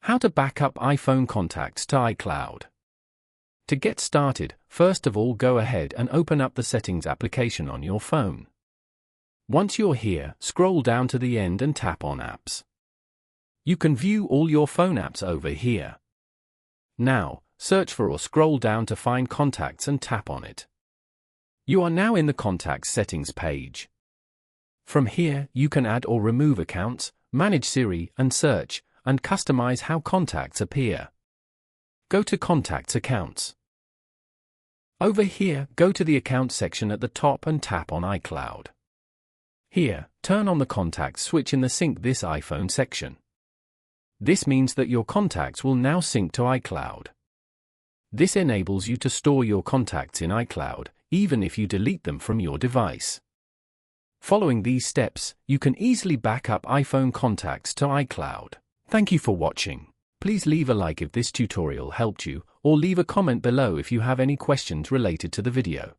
How to back up iPhone contacts to iCloud. To get started, first of all go ahead and open up the Settings application on your phone. Once you're here, scroll down to the end and tap on Apps. You can view all your phone apps over here. Now, search for or scroll down to find Contacts and tap on it. You are now in the Contacts settings page. From here, you can add or remove accounts, manage Siri and search, and customize how contacts appear. Go to Contacts Accounts. Over here, go to the Accounts section at the top and tap on iCloud. Here, turn on the Contacts switch in the Sync this iPhone section. This means that your contacts will now sync to iCloud. This enables you to store your contacts in iCloud, even if you delete them from your device. Following these steps, you can easily back up iPhone contacts to iCloud. Thank you for watching. Please leave a like if this tutorial helped you, or leave a comment below if you have any questions related to the video.